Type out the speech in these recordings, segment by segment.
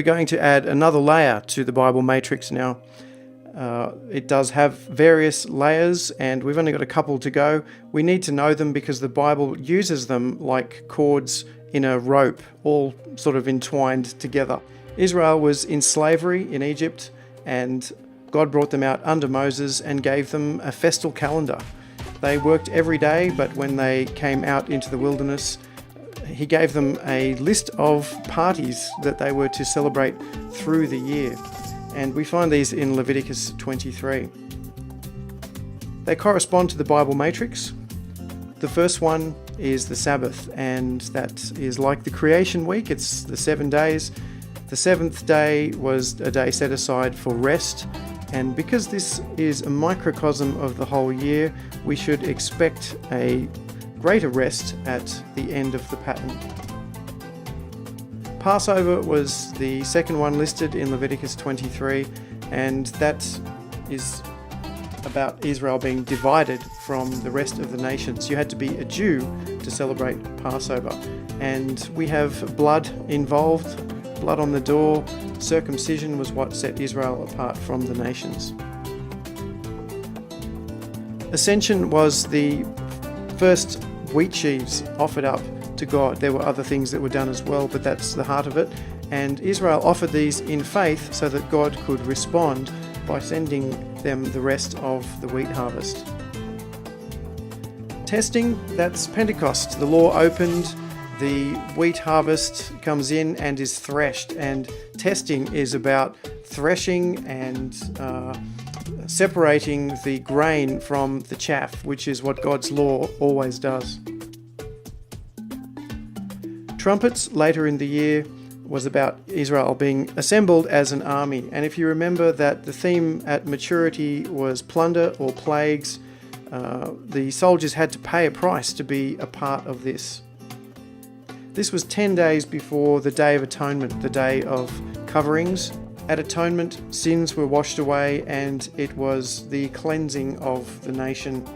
we're going to add another layer to the Bible matrix now. It does have various layers, and we've only got a couple to go. We need to know them because the Bible uses them like cords in a rope, all sort of entwined together. Israel was in slavery in Egypt, and God brought them out under Moses and gave them a festal calendar. They worked every day, but when they came out into the wilderness, he gave them a list of parties that they were to celebrate through the year. And we find these in Leviticus 23. They correspond to the Bible matrix. The first one is the Sabbath, and that is like the creation week. It's the 7 days. The seventh day was a day set aside for rest, and because this is a microcosm of the whole year, we should expect a greater rest at the end of the pattern. Passover was the second one listed in Leviticus 23, and that is about Israel being divided from the rest of the nations. You had to be a Jew to celebrate Passover, and we have blood involved, blood on the door. Circumcision was what set Israel apart from the nations. Ascension was the first wheat sheaves offered up to God. There were other things that were done as well, but that's the heart of it. And Israel offered these in faith so that God could respond by sending them the rest of the wheat harvest. Testing, that's Pentecost. The law opened, the wheat harvest comes in and is threshed, and testing is about threshing and separating the grain from the chaff, which is what God's law always does. Trumpets later in the year was about Israel being assembled as an army. And if you remember that the theme at maturity was plunder or plagues, the soldiers had to pay a price to be a part of this. This was 10 days before the Day of Atonement, the Day of Coverings. At Atonement, sins were washed away, and it was the cleansing of the nation.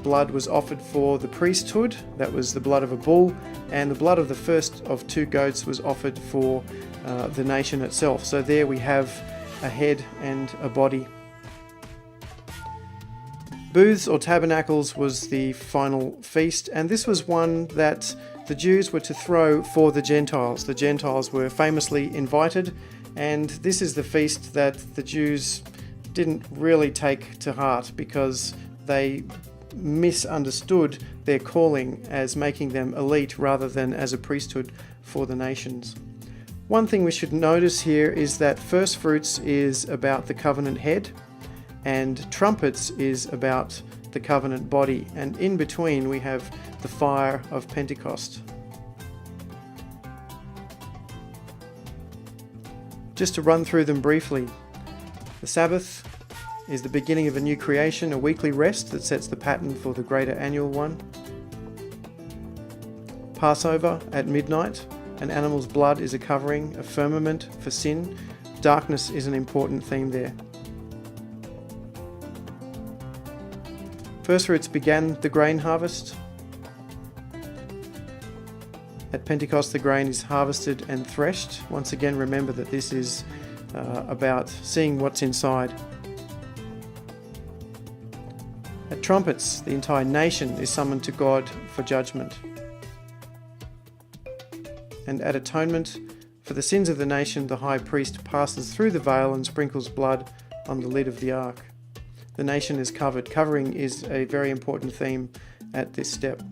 Blood was offered for the priesthood, that was the blood of a bull, and the blood of the first of 2 goats was offered for the nation itself. So there we have a head and a body. Booths or tabernacles was the final feast, and this was one that the Jews were to throw for the Gentiles. The Gentiles were famously invited, and this is the feast that the Jews didn't really take to heart because they misunderstood their calling as making them elite rather than as a priesthood for the nations. One thing we should notice here is that first fruits is about the covenant head, and trumpets is about the covenant body, and in between we have the fire of Pentecost. Just to run through them briefly, the Sabbath is the beginning of a new creation, a weekly rest that sets the pattern for the greater annual one. Passover at midnight, an animal's blood is a covering, a firmament for sin. Darkness is an important theme there. First fruits began the grain harvest. At Pentecost, the grain is harvested and threshed. Once again, remember that this is about seeing what's inside. At trumpets, the entire nation is summoned to God for judgment. And at atonement, for the sins of the nation, the high priest passes through the veil and sprinkles blood on the lid of the ark. The nation is covered. Covering is a very important theme at this step.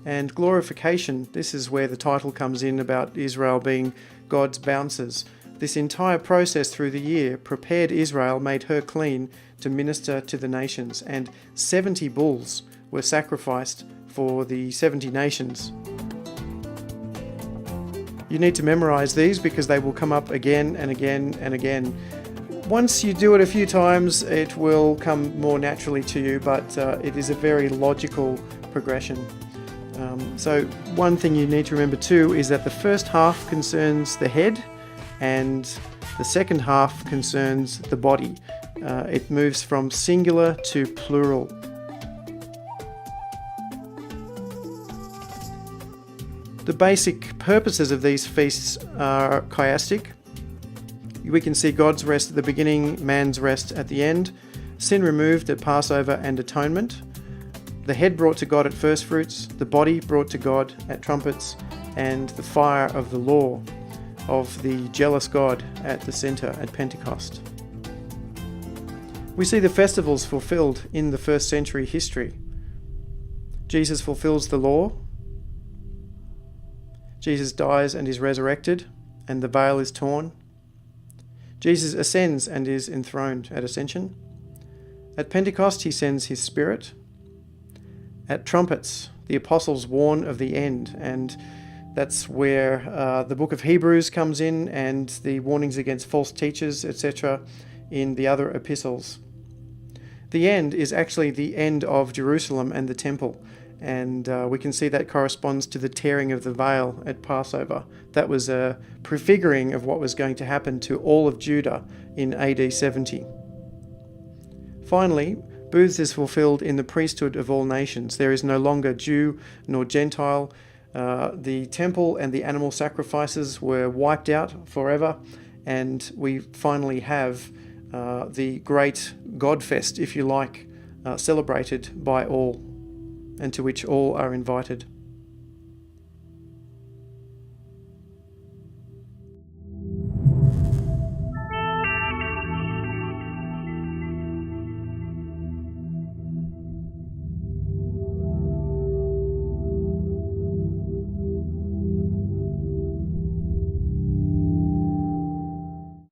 And glorification, this is where the title comes in about Israel being God's bouncers. This entire process through the year prepared Israel, made her clean to minister to the nations, and 70 bulls were sacrificed for the 70 nations. You need to memorize these because they will come up again and again and again. Once you do it a few times, it will come more naturally to you, but it is a very logical progression. So one thing you need to remember too is that the first half concerns the head and the second half concerns the body. It moves from singular to plural. The basic purposes of these feasts are chiastic. We can see God's rest at the beginning, man's rest at the end, sin removed at Passover and atonement, the head brought to God at first fruits, the body brought to God at trumpets, and the fire of the law of the jealous God at the centre at Pentecost. We see the festivals fulfilled in the first century history. Jesus fulfills the law. Jesus dies and is resurrected, and the veil is torn. Jesus ascends and is enthroned at Ascension. At Pentecost, he sends his Spirit. At trumpets, the apostles warn of the end, and that's where the book of Hebrews comes in, and the warnings against false teachers, etc., in the other epistles. The end is actually the end of Jerusalem and the temple, and we can see that corresponds to the tearing of the veil at Passover. That was a prefiguring of what was going to happen to all of Judah in AD 70. Finally, Booths is fulfilled in the priesthood of all nations. There is no longer Jew nor Gentile. The temple and the animal sacrifices were wiped out forever, and we finally have the great Godfest, if you like, celebrated by all, and to which all are invited.